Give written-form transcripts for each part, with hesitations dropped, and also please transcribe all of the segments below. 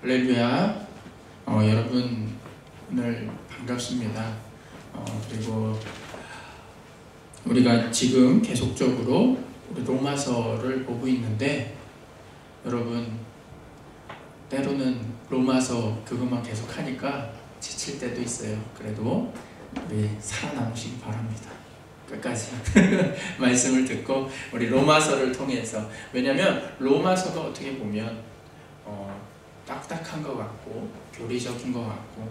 할렐루야. 여러분 오늘 반갑습니다. 그리고 우리가 지금 계속적으로 우리 로마서를 보고 있는데, 여러분 때로는 로마서 그것만 계속하니까 지칠 때도 있어요. 그래도 우리 살아남으시기 바랍니다. 끝까지 말씀을 듣고 우리 로마서를 통해서, 왜냐하면 로마서가 어떻게 보면 딱딱한 것 같고 교리적인 것 같고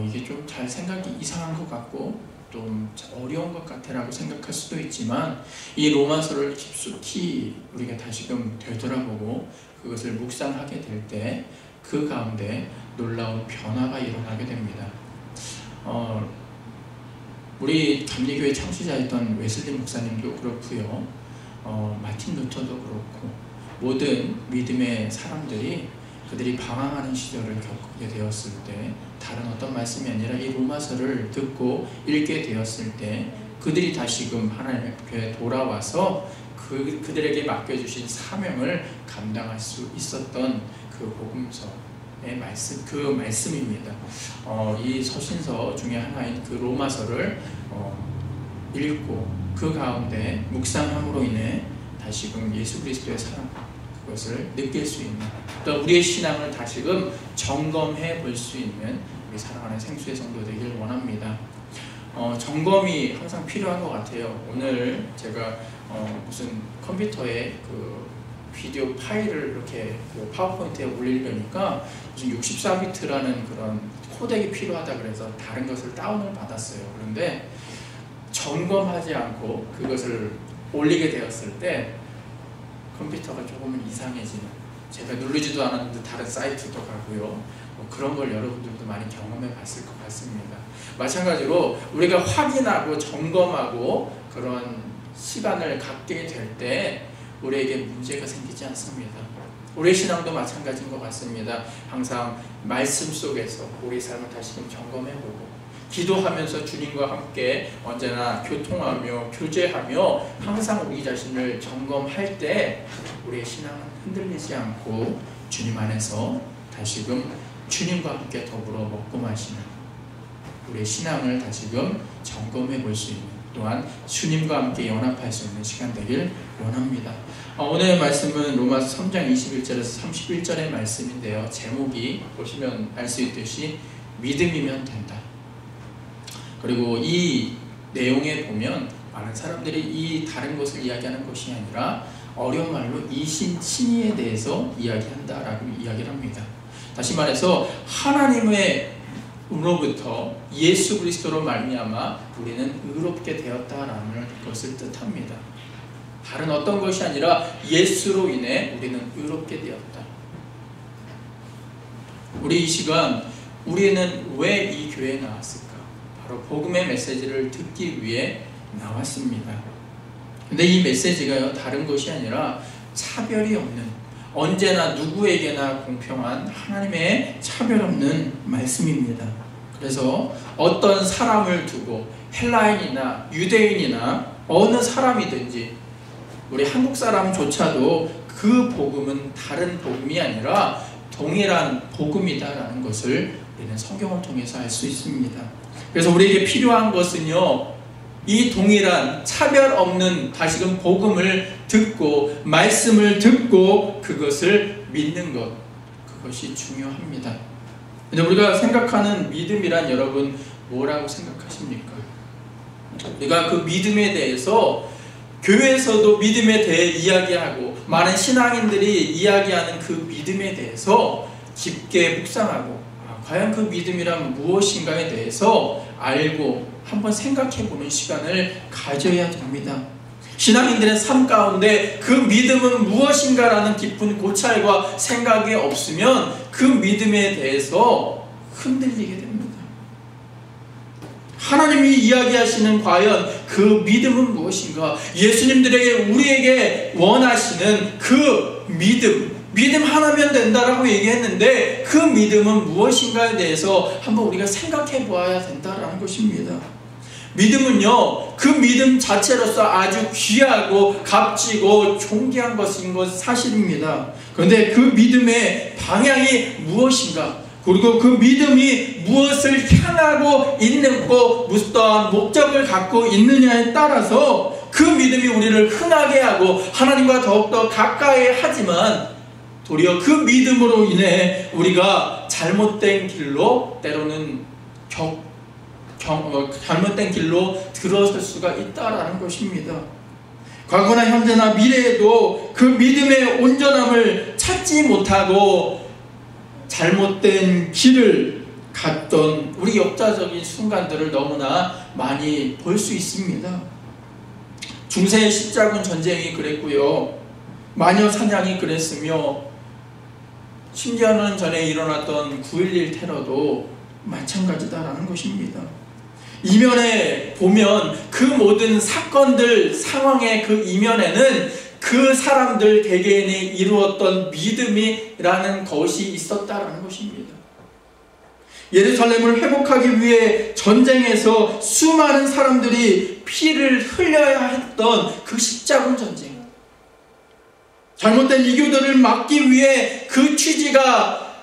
이게 좀 잘 생각이 이상한 것 같고 좀 어려운 것 같아라고 생각할 수도 있지만, 이 로마서를 깊숙이 우리가 다시금 되돌아보고 그것을 묵상하게 될 때 그 가운데 놀라운 변화가 일어나게 됩니다. 우리 감리교회 창시자였던 웨슬리 목사님도 그렇고요, 마틴 루터도 그렇고, 모든 믿음의 사람들이 그들이 방황하는 시절을 겪게 되었을 때, 다른 어떤 말씀이 아니라 이 로마서를 듣고 읽게 되었을 때 그들이 다시금 하나님께 돌아와서 그들에게 맡겨주신 사명을 감당할 수 있었던 그 복음서의 말씀, 그 말씀입니다. 이 서신서 중에 하나인 그 로마서를 읽고 그 가운데 묵상함으로 인해 다시금 예수 그리스도의 사랑, 그것을 느낄 수 있는, 또 우리의 신앙을 다시금 점검해 볼 수 있는 우리 사랑하는 생수의 성도 되길 원합니다. 점검이 항상 필요한 것 같아요. 오늘 제가 무슨 컴퓨터에 그 비디오 파일을 이렇게 그 파워포인트에 올리려니까 무슨 64비트라는 그런 코덱이 필요하다 그래서 다른 것을 다운을 받았어요. 그런데 점검하지 않고 그것을 올리게 되었을 때 컴퓨터가 조금은 이상해지는, 제가 누르지도 않았는데 다른 사이트도 가고요, 그런 걸 여러분들도 많이 경험해 봤을 것 같습니다. 마찬가지로 우리가 확인하고 점검하고 그런 시간을 갖게 될 때 우리에게 문제가 생기지 않습니다. 우리의 신앙도 마찬가지인 것 같습니다. 항상 말씀 속에서 우리 삶을 다시금 점검해보고, 기도하면서 주님과 함께 언제나 교통하며 교제하며 항상 우리 자신을 점검할 때 우리의 신앙은 흔들리지 않고 주님 안에서 다시금 주님과 함께 더불어 먹고 마시는, 우리의 신앙을 다시금 점검해 볼 수 있는, 또한 주님과 함께 연합할 수 있는 시간 되길 원합니다. 오늘의 말씀은 로마서 3장 21절에서 31절의 말씀인데요, 제목이 보시면 알 수 있듯이 믿음이면 된다. 그리고 이 내용에 보면 많은 사람들이 이 다른 것을 이야기하는 것이 아니라 어려운 말로 이신친이에 대해서 이야기한다라고 이야기를 합니다. 다시 말해서 하나님으로부터 예수 그리스도로 말미암아 우리는 의롭게 되었다라는 것을 뜻합니다. 다른 어떤 것이 아니라 예수로 인해 우리는 의롭게 되었다. 우리 이 시간, 우리는 왜 이 교회에 나왔을까? 바로 복음의 메시지를 듣기 위해 나왔습니다. 근데 이 메시지가요, 다른 것이 아니라 차별이 없는, 언제나 누구에게나 공평한 하나님의 차별 없는 말씀입니다. 그래서 어떤 사람을 두고 헬라인이나 유대인이나 어느 사람이든지, 우리 한국 사람조차도 그 복음은 다른 복음이 아니라 동일한 복음이다라는 것을 우리는 성경을 통해서 알 수 있습니다. 그래서 우리에게 필요한 것은요, 이 동일한 차별 없는 다시금 복음을 듣고 말씀을 듣고 그것을 믿는 것, 그것이 중요합니다. 근데 우리가 생각하는 믿음이란 여러분 뭐라고 생각하십니까? 우리가 그 믿음에 대해서 교회에서도 믿음에 대해 이야기하고 많은 신앙인들이 이야기하는 그 믿음에 대해서 깊게 묵상하고, 과연 그 믿음이란 무엇인가에 대해서 알고 한번 생각해보는 시간을 가져야 됩니다. 신앙인들의 삶 가운데 그 믿음은 무엇인가라는 깊은 고찰과 생각이 없으면 그 믿음에 대해서 흔들리게 됩니다. 하나님이 이야기하시는 과연 그 믿음은 무엇인가? 예수님들에게 우리에게 원하시는 그 믿음 하나면 된다라고 얘기했는데 그 믿음은 무엇인가에 대해서 한번 우리가 생각해 보아야 된다라는 것입니다. 믿음은요, 그 믿음 자체로서 아주 귀하고 값지고 존귀한 것인 것 사실입니다. 그런데 그 믿음의 방향이 무엇인가? 그리고 그 믿음이 무엇을 향하고 있는 어떠한 목적을 갖고 있느냐에 따라서 그 믿음이 우리를 흥하게 하고 하나님과 더욱더 가까이 하지만 도리어 그 믿음으로 인해 우리가 잘못된 길로 때로는 잘못된 길로 들어설 수가 있다라는 것입니다. 과거나 현재나 미래에도 그 믿음의 온전함을 찾지 못하고 잘못된 길을 갔던 우리 역사적인 순간들을 너무나 많이 볼 수 있습니다. 중세 십자군 전쟁이 그랬고요, 마녀 사냥이 그랬으며, 심지어는 전에 일어났던 9.11 테러도 마찬가지다라는 것입니다. 이면에 보면 그 모든 사건들, 상황의 그 이면에는 그 사람들 개개인이 이루었던 믿음이라는 것이 있었다라는 것입니다. 예루살렘을 회복하기 위해 전쟁에서 수많은 사람들이 피를 흘려야 했던 그 십자군 전쟁, 잘못된 이교도를 막기 위해 그 취지가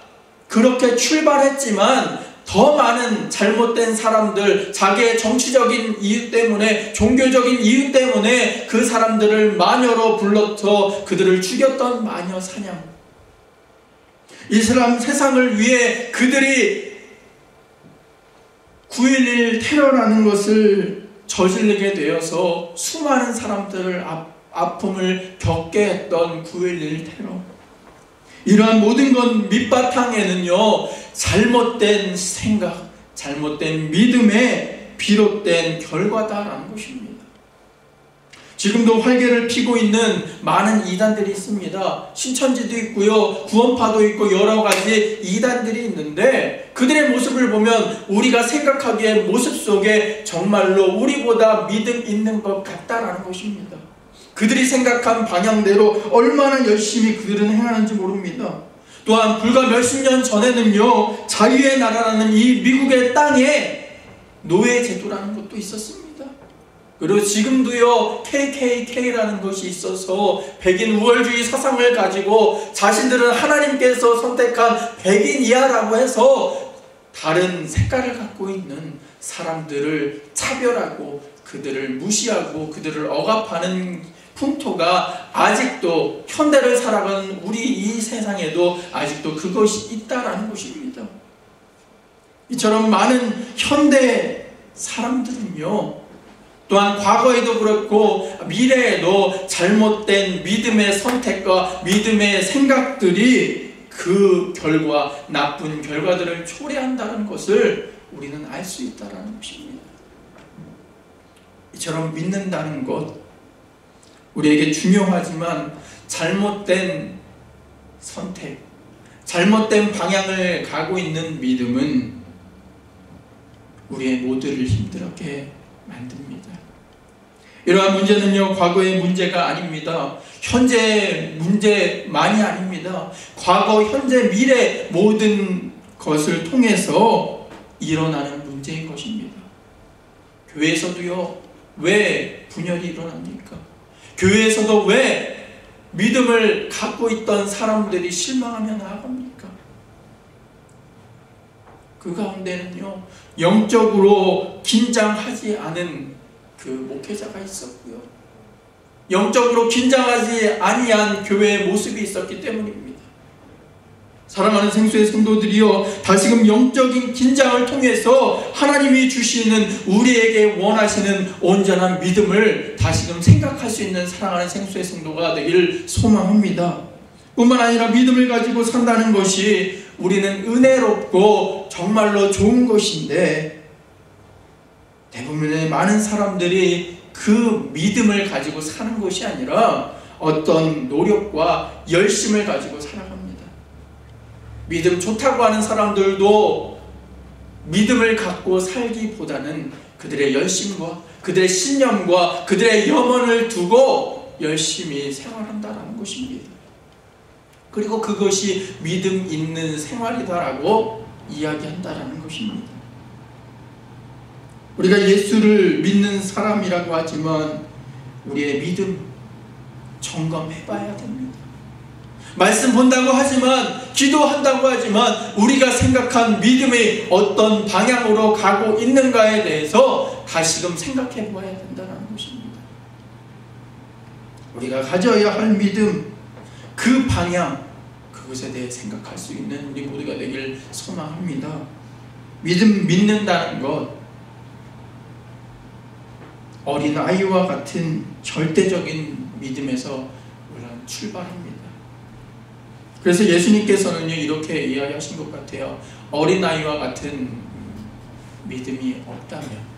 그렇게 출발했지만 더 많은 잘못된 사람들, 자기의 정치적인 이유 때문에, 종교적인 이유 때문에 그 사람들을 마녀로 불러서 그들을 죽였던 마녀 사냥, 이슬람 세상을 위해 그들이 9.11 테러라는 것을 저지르게 되어서 수많은 사람들을 아픔을 겪게 했던 9.11 테러, 이러한 모든 것 밑바탕에는요, 잘못된 생각, 잘못된 믿음에 비롯된 결과다라는 것입니다. 지금도 활개를 피고 있는 많은 이단들이 있습니다. 신천지도 있고요, 구원파도 있고 여러 가지 이단들이 있는데, 그들의 모습을 보면 우리가 생각하기에 모습 속에 정말로 우리보다 믿음 있는 것 같다라는 것입니다. 그들이 생각한 방향대로 얼마나 열심히 그들은 행하는지 모릅니다. 또한 불과 몇십 년 전에는요, 자유의 나라라는 이 미국의 땅에 노예 제도라는 것도 있었습니다. 그리고 지금도요, KKK라는 것이 있어서 백인 우월주의 사상을 가지고 자신들은 하나님께서 선택한 백인이야라고 해서 다른 색깔을 갖고 있는 사람들을 차별하고 그들을 무시하고 그들을 억압하는 풍토가 아직도 현대를 살아가는 우리 이 세상에도 아직도 그것이 있다라는 것입니다. 이처럼 많은 현대 사람들은요, 또한 과거에도 그렇고 미래에도 잘못된 믿음의 선택과 믿음의 생각들이 그 결과, 나쁜 결과들을 초래한다는 것을 우리는 알 수 있다는 것입니다. 이처럼 믿는다는 것, 우리에게 중요하지만 잘못된 선택, 잘못된 방향을 가고 있는 믿음은 우리의 모두를 힘들게 만듭니다. 이러한 문제는요, 과거의 문제가 아닙니다. 현재의 문제만이 아닙니다. 과거, 현재, 미래 모든 것을 통해서 일어나는 문제인 것입니다. 교회에서도요, 왜 분열이 일어납니까? 교회에서도 왜 믿음을 갖고 있던 사람들이 실망하며 나아갑니까? 그 가운데는요, 영적으로 긴장하지 않은 그 목회자가 있었고요, 영적으로 긴장하지 아니한 교회의 모습이 있었기 때문입니다. 사랑하는 생수의 성도들이여, 다시금 영적인 긴장을 통해서 하나님이 주시는, 우리에게 원하시는 온전한 믿음을 다시금 생각할 수 있는 사랑하는 생수의 성도가 되기를 소망합니다. 뿐만 아니라 믿음을 가지고 산다는 것이 우리는 은혜롭고 정말로 좋은 것인데, 대부분의 많은 사람들이 그 믿음을 가지고 사는 것이 아니라 어떤 노력과 열심을 가지고 살아갑니다. 믿음 좋다고 하는 사람들도 믿음을 갖고 살기보다는 그들의 열심과 그들의 신념과 그들의 염원을 두고 열심히 생활한다는 것입니다. 그리고 그것이 믿음 있는 생활이다라고 이야기한다는 것입니다. 우리가 예수를 믿는 사람이라고 하지만 우리의 믿음 점검해 봐야 됩니다. 말씀 본다고 하지만, 기도한다고 하지만 우리가 생각한 믿음이 어떤 방향으로 가고 있는가에 대해서 다시금 생각해 보아야 된다는 것입니다. 우리가 가져야 할 믿음, 그 방향, 그것에 대해 생각할 수 있는 우리 모두가 되길 소망합니다. 믿음 믿는다는 것, 어린아이와 같은 절대적인 믿음에서 우리는 출발합니다. 그래서 예수님께서는 이렇게 이야기하신 것 같아요. 어린아이와 같은 믿음이 없다면,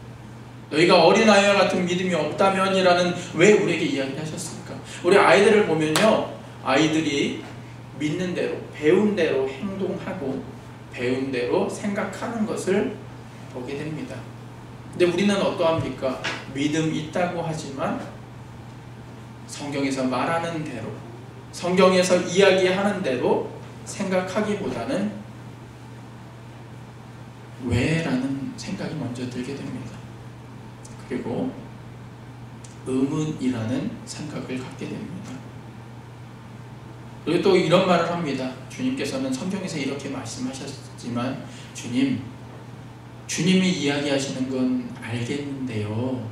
너희가 어린아이와 같은 믿음이 없다면이라는 왜 우리에게 이야기를 하셨습니까? 우리 아이들을 보면요, 아이들이 믿는 대로, 배운 대로 행동하고 배운 대로 생각하는 것을 보게 됩니다. 근데 우리는 어떠합니까? 믿음 있다고 하지만 성경에서 말하는 대로, 성경에서 이야기하는 대로 생각하기보다는 왜? 라는 생각이 먼저 들게 됩니다. 그리고 의문이라는 생각을 갖게 됩니다. 그리고 또 이런 말을 합니다. 주님께서는 성경에서 이렇게 말씀하셨지만, 주님이 이야기하시는 건 알겠는데요,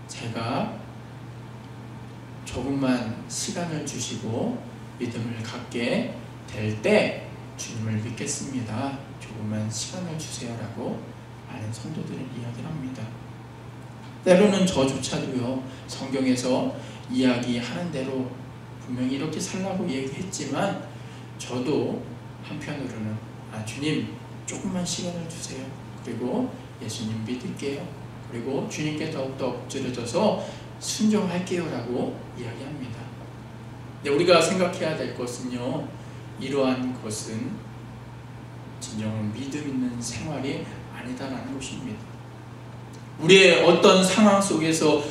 제가 조금만 시간을 주시고 믿음을 갖게 될 때 주님을 믿겠습니다. 조금만 시간을 주세요 라고 많은 성도들은 이야기를 합니다. 때로는 저조차도요, 성경에서 이야기하는 대로 분명히 이렇게 살라고 얘기했지만 저도 한편으로는 주님 조금만 시간을 주세요. 그리고 예수님 믿을게요. 그리고 주님께 더욱더 엎드려져서 순종할게요 라고 이야기합니다. 근데 우리가 생각해야 될 것은요, 이러한 것은 진정한 믿음 있는 생활이 아니다라는 것입니다. 우리의 어떤 상황 속에서,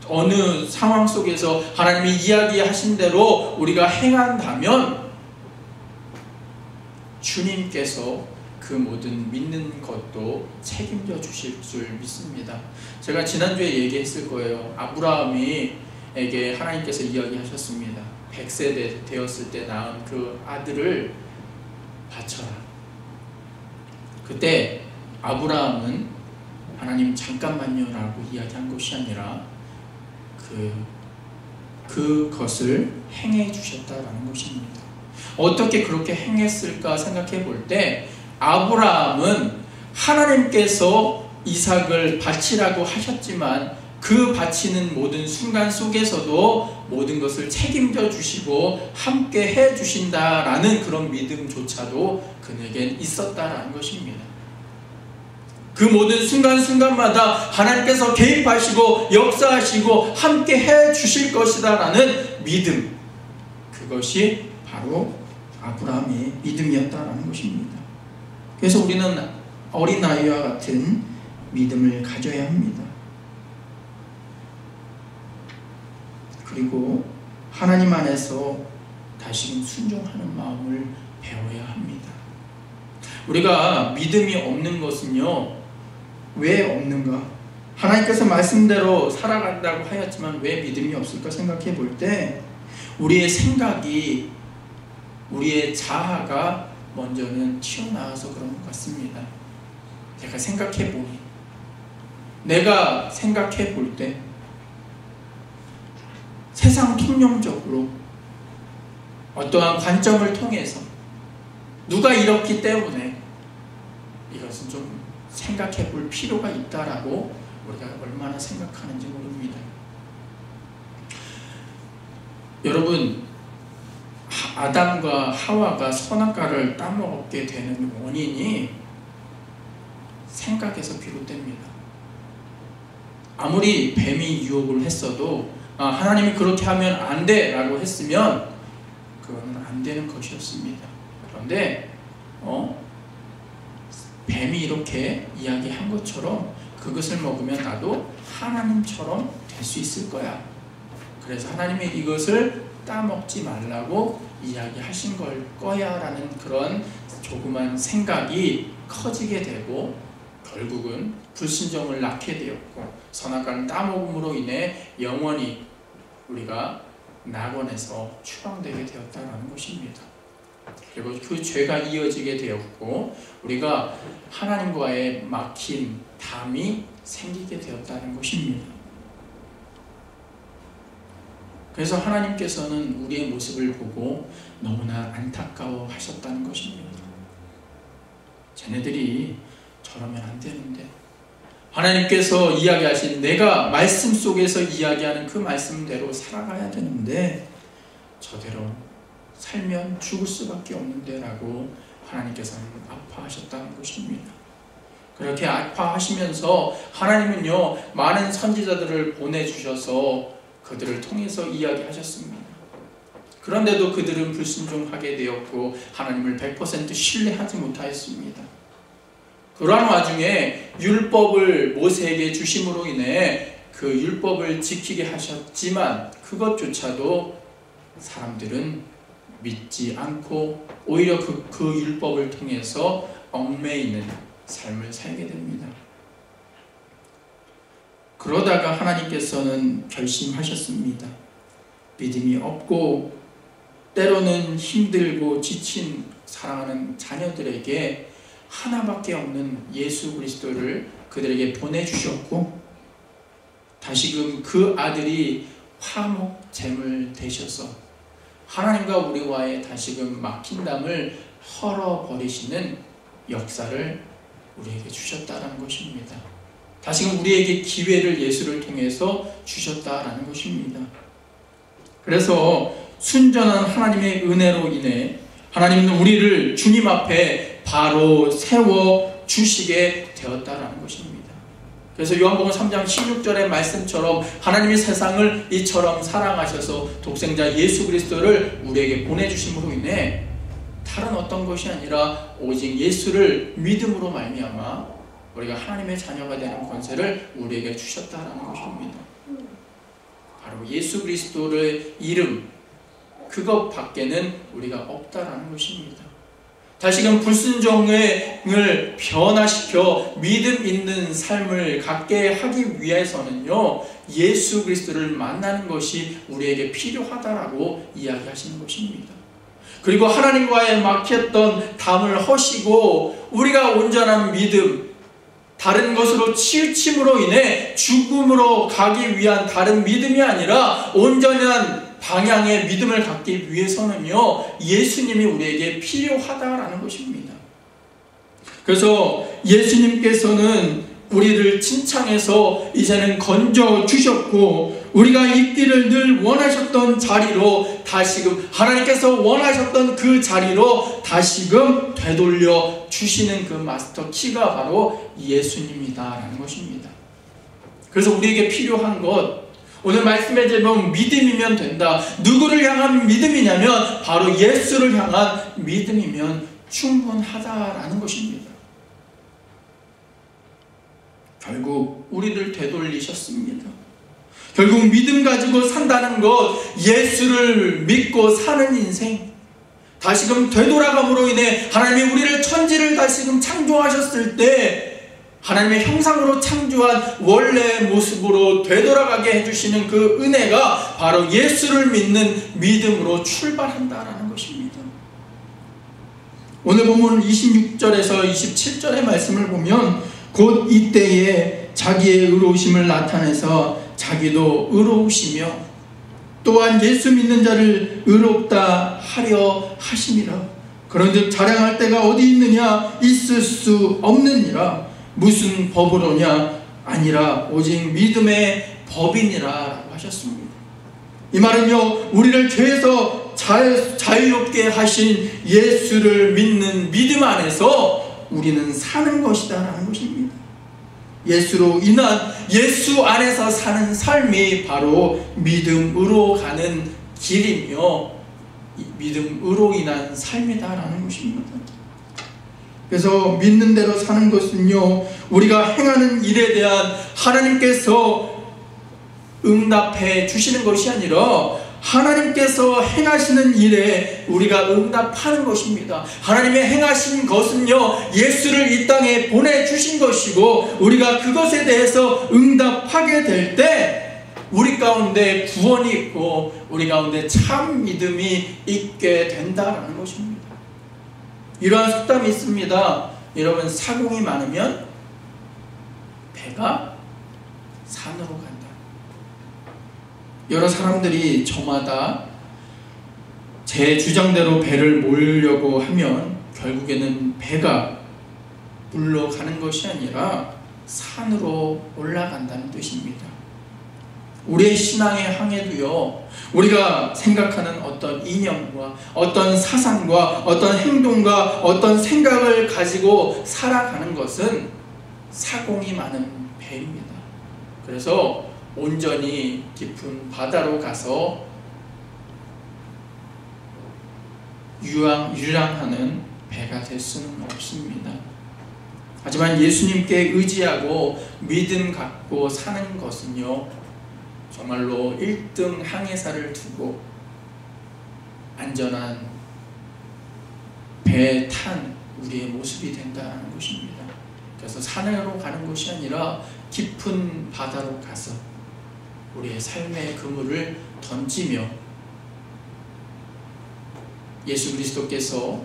어느 상황 속에서 하나님이 이야기하신 대로 우리가 행한다면 주님께서 그 모든 믿는 것도 책임져 주실 줄 믿습니다. 제가 지난주에 얘기했을 거예요. 아브라함에게 하나님께서 이야기하셨습니다. 100세 되었을 때 낳은 그 아들을 바쳐라. 그때 아브라함은 하나님 잠깐만요 라고 이야기한 것이 아니라 그것을 행해 주셨다라는 것입니다. 어떻게 그렇게 행했을까 생각해 볼 때, 아브라함은 하나님께서 이삭을 바치라고 하셨지만 그 바치는 모든 순간 속에서도 모든 것을 책임져 주시고 함께 해 주신다라는 그런 믿음조차도 그에겐 있었다라는 것입니다. 그 모든 순간순간마다 하나님께서 개입하시고 역사하시고 함께 해 주실 것이다라는 믿음, 그것이 바로 아브라함의 믿음이었다라는 것입니다. 그래서 우리는 어린아이와 같은 믿음을 가져야 합니다. 그리고 하나님 안에서 다시금 순종하는 마음을 배워야 합니다. 우리가 믿음이 없는 것은요, 왜 없는가? 하나님께서 말씀대로 살아간다고 하였지만 왜 믿음이 없을까 생각해 볼 때, 우리의 생각이, 우리의 자아가 먼저는 튀어나와서 그런 것 같습니다. 제가 생각해 보니, 내가 생각해 볼 때 세상 통념적으로 어떠한 관점을 통해서 누가 이렇기 때문에 이것은 좀 생각해 볼 필요가 있다라고 우리가 얼마나 생각하는지 모릅니다. 여러분, 아담과 하와가 선악과를 따먹게 되는 원인이 생각에서 비롯됩니다. 아무리 뱀이 유혹을 했어도 하나님이 그렇게 하면 안 돼 라고 했으면 그거는 안 되는 것이었습니다. 그런데 뱀이 이렇게 이야기한 것처럼 그것을 먹으면 나도 하나님처럼 될 수 있을 거야. 그래서 하나님이 이것을 따먹지 말라고 이야기하신 걸 거야 라는 그런 조그만 생각이 커지게 되고, 결국은 불순종을 낳게 되었고 선악과를 따먹음으로 인해 영원히 우리가 낙원에서 추방되게 되었다는 것입니다. 그리고 그 죄가 이어지게 되었고 우리가 하나님과의 막힌 담이 생기게 되었다는 것입니다. 그래서 하나님께서는 우리의 모습을 보고 너무나 안타까워 하셨다는 것입니다. 쟤네들이 저러면 안 되는데, 하나님께서 이야기하신 내가 말씀 속에서 이야기하는 그 말씀대로 살아가야 되는데 저대로 살면 죽을 수밖에 없는데 라고 하나님께서는 아파하셨다는 것입니다. 그렇게 아파하시면서 하나님은요 많은 선지자들을 보내주셔서 그들을 통해서 이야기하셨습니다. 그런데도 그들은 불순종하게 되었고 하나님을 100% 신뢰하지 못하였습니다. 그러한 와중에 율법을 모세에게 주심으로 인해 그 율법을 지키게 하셨지만 그것조차도 사람들은 믿지 않고 오히려 그 율법을 통해서 얽매이는 삶을 살게 됩니다. 그러다가 하나님께서는 결심하셨습니다. 믿음이 없고 때로는 힘들고 지친 사랑하는 자녀들에게 하나밖에 없는 예수 그리스도를 그들에게 보내주셨고 다시금 그 아들이 화목제물 되셔서 하나님과 우리와의 다시금 막힌 담을 헐어버리시는 역사를 우리에게 주셨다는 것입니다. 다시금 우리에게 기회를 예수를 통해서 주셨다라는 것입니다. 그래서 순전한 하나님의 은혜로 인해 하나님은 우리를 주님 앞에 바로 세워 주시게 되었다라는 것입니다. 그래서 요한복음 3장 16절의 말씀처럼 하나님이 세상을 이처럼 사랑하셔서 독생자 예수 그리스도를 우리에게 보내주심으로 인해 다른 어떤 것이 아니라 오직 예수를 믿음으로 말미암아 우리가 하나님의 자녀가 되는 권세를 우리에게 주셨다라는 것입니다. 바로 예수 그리스도의 이름 그것 밖에는 우리가 없다라는 것입니다. 다시금 불순종을 변화시켜 믿음 있는 삶을 갖게 하기 위해서는요 예수 그리스도를 만나는 것이 우리에게 필요하다라고 이야기하시는 것입니다. 그리고 하나님과의 막혔던 담을 허시고 우리가 온전한 믿음, 다른 것으로 치우침으로 인해 죽음으로 가기 위한 다른 믿음이 아니라 온전한 방향의 믿음을 갖기 위해서는요 예수님이 우리에게 필요하다라는 것입니다. 그래서 예수님께서는 우리를 친창해서 이제는 건져 주셨고 우리가 있기를 늘 원하셨던 자리로 다시금 하나님께서 원하셨던 그 자리로 다시금 되돌려 주시는 그 마스터 키가 바로 예수님이다라는 것입니다. 그래서 우리에게 필요한 것 오늘 말씀의 제목 믿음이면 된다. 누구를 향한 믿음이냐면 바로 예수를 향한 믿음이면 충분하다라는 것입니다. 결국 우리를 되돌리셨습니다. 결국 믿음 가지고 산다는 것, 예수를 믿고 사는 인생, 다시금 되돌아감으로 인해 하나님이 우리를 천지를 다시금 창조하셨을 때 하나님의 형상으로 창조한 원래의 모습으로 되돌아가게 해주시는 그 은혜가 바로 예수를 믿는 믿음으로 출발한다라는 것입니다. 오늘 본문 26절에서 27절의 말씀을 보면 곧 이때에 자기의 의로우심을 나타내서 자기도 의로우시며 또한 예수 믿는 자를 의롭다 하려 하심이라. 그런즉 자랑할 때가 어디 있느냐? 있을 수 없느니라. 무슨 법으로냐? 아니라 오직 믿음의 법이니라 하셨습니다. 이 말은요 우리를 죄에서 자유롭게 하신 예수를 믿는 믿음 안에서 우리는 사는 것이다 라는 것입니다. 예수로 인한 예수 안에서 사는 삶이 바로 믿음으로 가는 길이며 믿음으로 인한 삶이다 라는 것입니다. 그래서 믿는 대로 사는 것은요 우리가 행하는 일에 대한 하나님께서 응답해 주시는 것이 아니라 하나님께서 행하시는 일에 우리가 응답하는 것입니다. 하나님의 행하신 것은요, 예수를 이 땅에 보내주신 것이고, 우리가 그것에 대해서 응답하게 될 때 우리 가운데 구원이 있고 우리 가운데 참 믿음이 있게 된다라는 것입니다. 이러한 속담이 있습니다. 여러분, 사공이 많으면 배가 산으로 간다. 여러 사람들이 저마다 제 주장대로 배를 몰려고 하면 결국에는 배가 물러 가는 것이 아니라 산으로 올라간다는 뜻입니다. 우리의 신앙의 항해도요, 우리가 생각하는 어떤 이념과 어떤 사상과 어떤 행동과 어떤 생각을 가지고 살아가는 것은 사공이 많은 배입니다. 그래서 온전히 깊은 바다로 가서 유랑하는 배가 될 수는 없습니다. 하지만 예수님께 의지하고 믿음 갖고 사는 것은요, 정말로 1등 항해사를 두고 안전한 배에 탄 우리의 모습이 된다는 것입니다. 그래서 산으로 가는 것이 아니라 깊은 바다로 가서 우리의 삶의 그물을 던지며, 예수 그리스도께서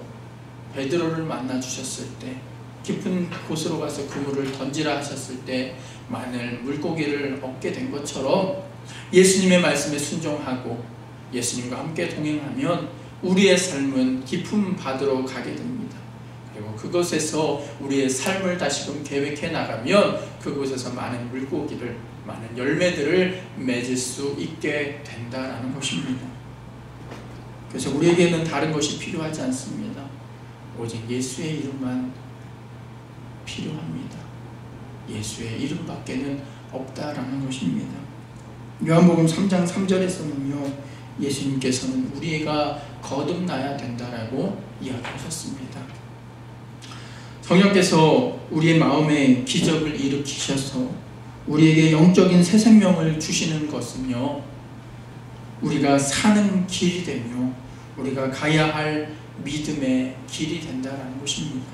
베드로를 만나 주셨을 때 깊은 곳으로 가서 그물을 던지라 하셨을 때 많은 물고기를 얻게 된 것처럼, 예수님의 말씀에 순종하고 예수님과 함께 동행하면 우리의 삶은 깊은 바다로 가게 됩니다. 그리고 그곳에서 우리의 삶을 다시금 계획해 나가면 그곳에서 많은 물고기를, 많은 열매들을 맺을 수 있게 된다는 것입니다. 그래서 우리에게는 다른 것이 필요하지 않습니다. 오직 예수의 이름만 필요합니다. 예수의 이름밖에는 없다라는 것입니다. 요한복음 3장 3절에서는요, 예수님께서는 우리가 거듭나야 된다라고 이야기하셨습니다. 성령께서 우리의 마음에 기적을 일으키셔서 우리에게 영적인 새 생명을 주시는 것은요, 우리가 사는 길이 되며 우리가 가야 할 믿음의 길이 된다라는 것입니다.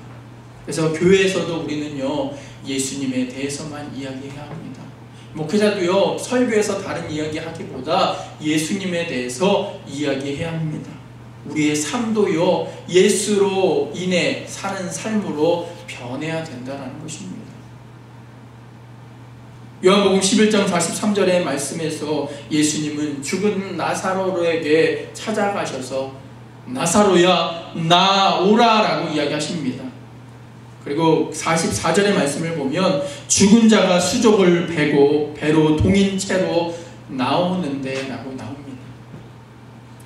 그래서 교회에서도 우리는요, 예수님에 대해서만 이야기해야 합니다. 목회자도요, 설교에서 다른 이야기하기보다 예수님에 대해서 이야기해야 합니다. 우리의 삶도요, 예수로 인해 사는 삶으로 변해야 된다는 것입니다. 요한복음 11장 43절의 말씀에서 예수님은 죽은 나사로에게 찾아가셔서 나사로야 나오라 라고 이야기하십니다. 그리고 44절의 말씀을 보면 죽은 자가 수족을 베고 배로 동인 채로 나오는데 라고 나옵니다.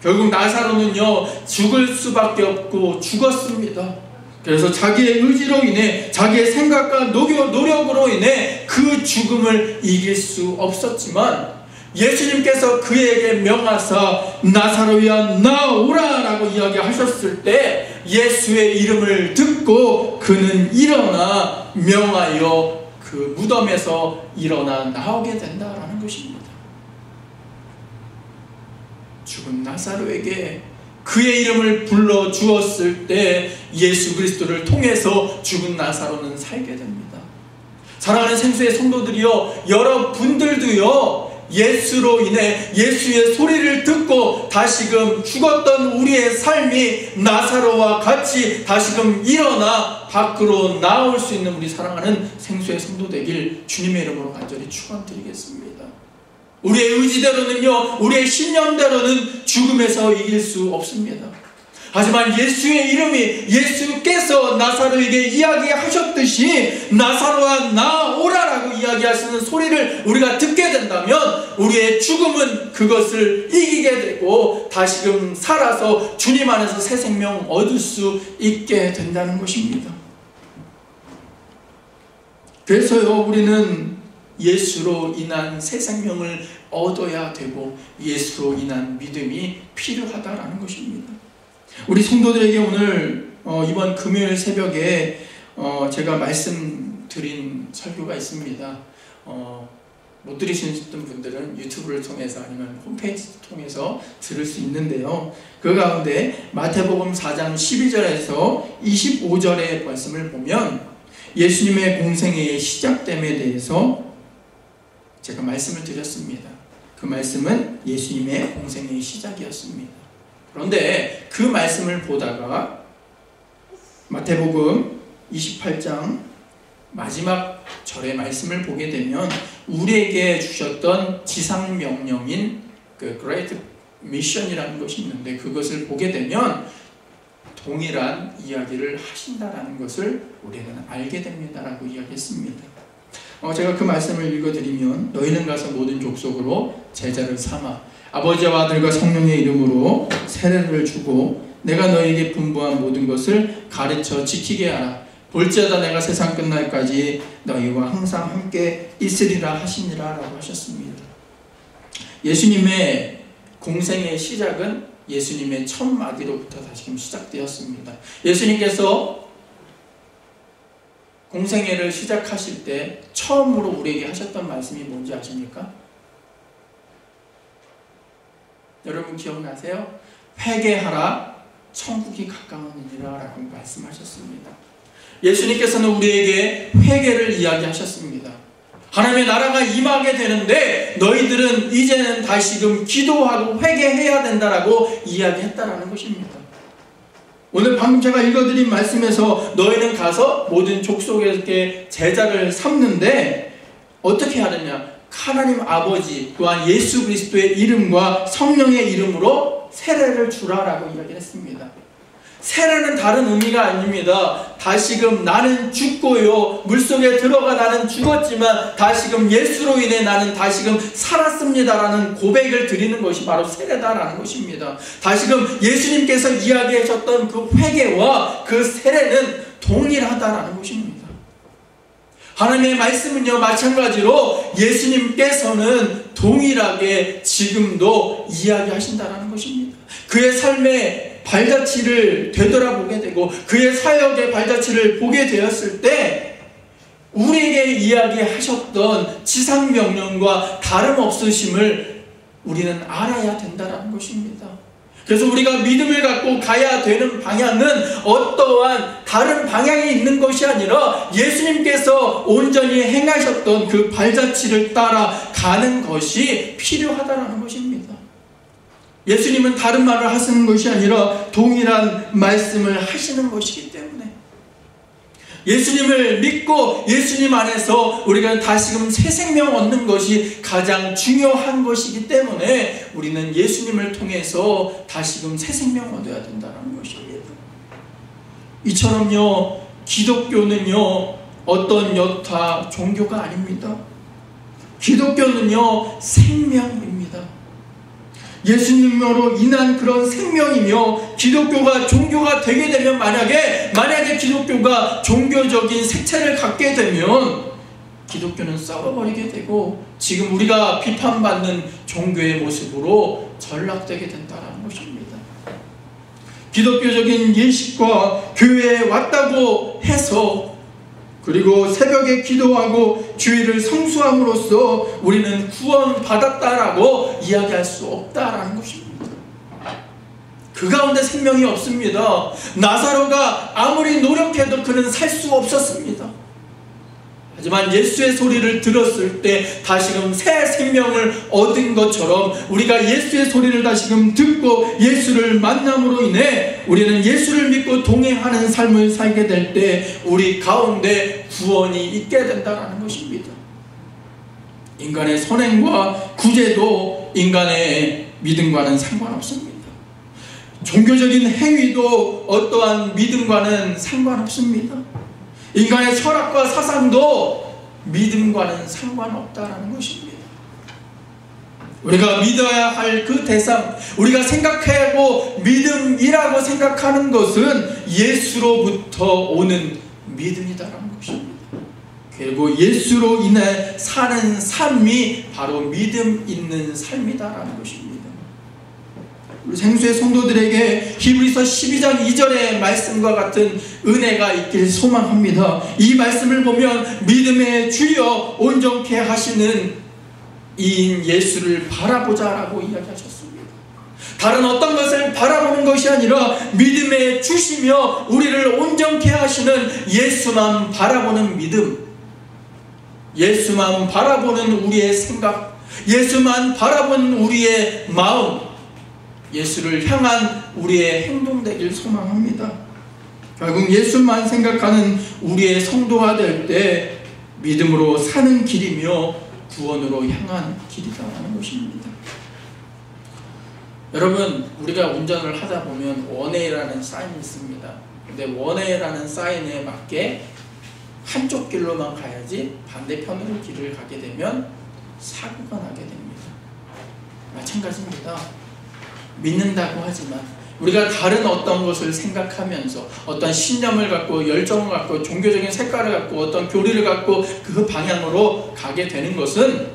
결국 나사로는요, 죽을 수밖에 없고 죽었습니다. 그래서 자기의 의지로 인해, 자기의 생각과 노력으로 인해 그 죽음을 이길 수 없었지만, 예수님께서 그에게 명하사 나사로야 나오라 라고 이야기하셨을 때 예수의 이름을 듣고 그는 일어나 명하여 그 무덤에서 일어나 나오게 된다라는 것입니다. 죽은 나사로에게 그의 이름을 불러 주었을 때 예수 그리스도를 통해서 죽은 나사로는 살게 됩니다. 사랑하는 생수의 성도들이요, 여러분들도요, 예수로 인해 예수의 소리를 듣고 다시금 죽었던 우리의 삶이 나사로와 같이 다시금 일어나 밖으로 나올 수 있는 우리 사랑하는 생수의 성도 되길 주님의 이름으로 간절히 축원드리겠습니다. 우리의 의지대로는요, 우리의 신념대로는 죽음에서 이길 수 없습니다. 하지만 예수의 이름이, 예수께서 나사로에게 이야기하셨듯이 나사로와 나오라라고 이야기하시는 소리를 우리가 듣게 된다면 우리의 죽음은 그것을 이기게 되고 다시금 살아서 주님 안에서 새 생명 얻을 수 있게 된다는 것입니다. 그래서요, 우리는 예수로 인한 새 생명을 얻어야 되고 예수로 인한 믿음이 필요하다라는 것입니다. 우리 성도들에게 오늘 이번 금요일 새벽에 제가 말씀드린 설교가 있습니다. 못 들으셨던 분들은 유튜브를 통해서 아니면 홈페이지 통해서 들을 수 있는데요. 그 가운데 마태복음 4장 12절에서 25절의 말씀을 보면 예수님의 공생애의 시작됨에 대해서 제가 말씀을 드렸습니다. 그 말씀은 예수님의 공생애의 시작이었습니다. 그런데 그 말씀을 보다가 마태복음 28장 마지막 절의 말씀을 보게 되면 우리에게 주셨던 지상명령인 그 Great Mission이라는 것이 있는데 그것을 보게 되면 동일한 이야기를 하신다라는 것을 우리는 알게 됩니다라고 이야기했습니다. 제가 그 말씀을 읽어드리면 너희는 가서 모든 족속으로 제자를 삼아 아버지와 아들과 성령의 이름으로 세례를 주고 내가 너희에게 분부한 모든 것을 가르쳐 지키게 하라. 볼지어다 내가 세상 끝날까지 너희와 항상 함께 있으리라 하시니라 라고 하셨습니다. 예수님의 공생의 시작은 예수님의 첫 마디로부터 다시금 시작되었습니다. 예수님께서 공생애를 시작하실 때 처음으로 우리에게 하셨던 말씀이 뭔지 아십니까? 여러분 기억나세요? 회개하라 천국이 가까우니라 라고 말씀하셨습니다. 예수님께서는 우리에게 회개를 이야기하셨습니다. 하나님의 나라가 임하게 되는데 너희들은 이제는 다시금 기도하고 회개해야 된다라고 이야기했다라는 것입니다. 오늘 방금 제가 읽어드린 말씀에서 너희는 가서 모든 족속에게 제자를 삼는데 어떻게 하느냐? 하나님 아버지 또한 예수 그리스도의 이름과 성령의 이름으로 세례를 주라라고 이야기를 했습니다. 세례는 다른 의미가 아닙니다. 다시금 나는 죽고요 물속에 들어가 나는 죽었지만 다시금 예수로 인해 나는 다시금 살았습니다라는 고백을 드리는 것이 바로 세례다라는 것입니다. 다시금 예수님께서 이야기하셨던 그 회개와 그 세례는 동일하다라는 것입니다. 하나님의 말씀은요 마찬가지로 예수님께서는 동일하게 지금도 이야기하신다라는 것입니다. 그의 삶의 발자취를 되돌아보게 되고 그의 사역의 발자취를 보게 되었을 때 우리에게 이야기하셨던 지상명령과 다름없으심을 우리는 알아야 된다는 것입니다. 그래서 우리가 믿음을 갖고 가야 되는 방향은 어떠한 다른 방향이 있는 것이 아니라 예수님께서 온전히 행하셨던 그 발자취를 따라 가는 것이 필요하다는 것입니다. 예수님은 다른 말을 하시는 것이 아니라 동일한 말씀을 하시는 것이기 때문에 예수님을 믿고 예수님 안에서 우리가 다시금 새 생명 얻는 것이 가장 중요한 것이기 때문에 우리는 예수님을 통해서 다시금 새 생명 얻어야 된다는 것입니다. 이처럼요 기독교는요 어떤 여타 종교가 아닙니다. 기독교는요 생명입니다. 예수님으로 인한 그런 생명이며 기독교가 종교가 되게 되면 만약에 기독교가 종교적인 색채를 갖게 되면 기독교는 썩어버리게 되고 지금 우리가 비판받는 종교의 모습으로 전락되게 된다는 것입니다. 기독교적인 예식과 교회에 왔다고 해서 그리고 새벽에 기도하고 주일을 성수함으로써 우리는 구원받았다라고 이야기할 수 없다라는 것입니다. 그 가운데 생명이 없습니다. 나사로가 아무리 노력해도 그는 살 수 없었습니다. 하지만 예수의 소리를 들었을 때 다시금 새 생명을 얻은 것처럼 우리가 예수의 소리를 다시금 듣고 예수를 만남으로 인해 우리는 예수를 믿고 동행하는 삶을 살게 될 때 우리 가운데 구원이 있게 된다는 것입니다. 인간의 선행과 구제도 인간의 믿음과는 상관없습니다. 종교적인 행위도 어떠한 믿음과는 상관없습니다. 인간의 철학과 사상도 믿음과는 상관없다는 것입니다. 우리가 믿어야 할 그 대상, 우리가 생각하고 믿음이라고 생각하는 것은 예수로부터 오는 믿음이다라는 것입니다. 그리고 예수로 인해 사는 삶이 바로 믿음 있는 삶이다라는 것입니다. 우리 생수의 성도들에게 히브리서 12장 2절의 말씀과 같은 은혜가 있길 소망합니다. 이 말씀을 보면 믿음의 주여 온전케 하시는 이인 예수를 바라보자라고 이야기하셨습니다. 다른 어떤 것을 바라보는 것이 아니라 믿음에 주시며 우리를 온전케 하시는 예수만 바라보는 믿음, 예수만 바라보는 우리의 생각, 예수만 바라보는 우리의 마음, 예수를 향한 우리의 행동 되길 소망합니다. 결국 예수만 생각하는 우리의 성도가 될 때 믿음으로 사는 길이며 구원으로 향한 길이다라는 것입니다. 여러분, 우리가 운전을 하다 보면 원웨이라는 사인이 있습니다. 근데 원웨이라는 사인에 맞게 한쪽 길로만 가야지 반대편으로 길을 가게 되면 사고가 나게 됩니다. 마찬가지입니다. 믿는다고 하지만 우리가 다른 어떤 것을 생각하면서 어떤 신념을 갖고 열정을 갖고 종교적인 색깔을 갖고 어떤 교리를 갖고 그 방향으로 가게 되는 것은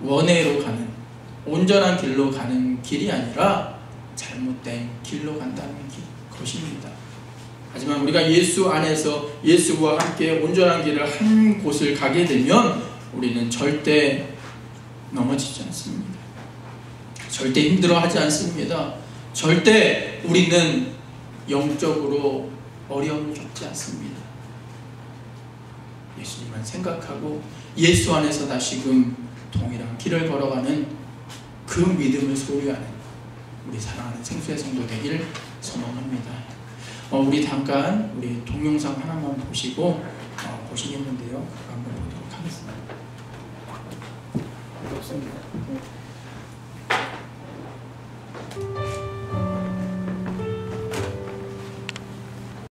원웨이로 가는 온전한 길로 가는 길이 아니라 잘못된 길로 간다는 것입니다. 하지만 우리가 예수 안에서 예수와 함께 온전한 길을 한 곳을 가게 되면 우리는 절대 넘어지지 않습니다. 절대 힘들어하지 않습니다. 절대 우리는 영적으로 어려움을 겪지 않습니다. 예수님만 생각하고 예수 안에서 다시금 동일한 길을 걸어가는 그 믿음을 소유하는 우리 사랑하는 생수의 성도 되기를 소망합니다. 우리 잠깐 우리 동영상 하나만 보시고 보시겠는데요. 한번 보도록 하겠습니다.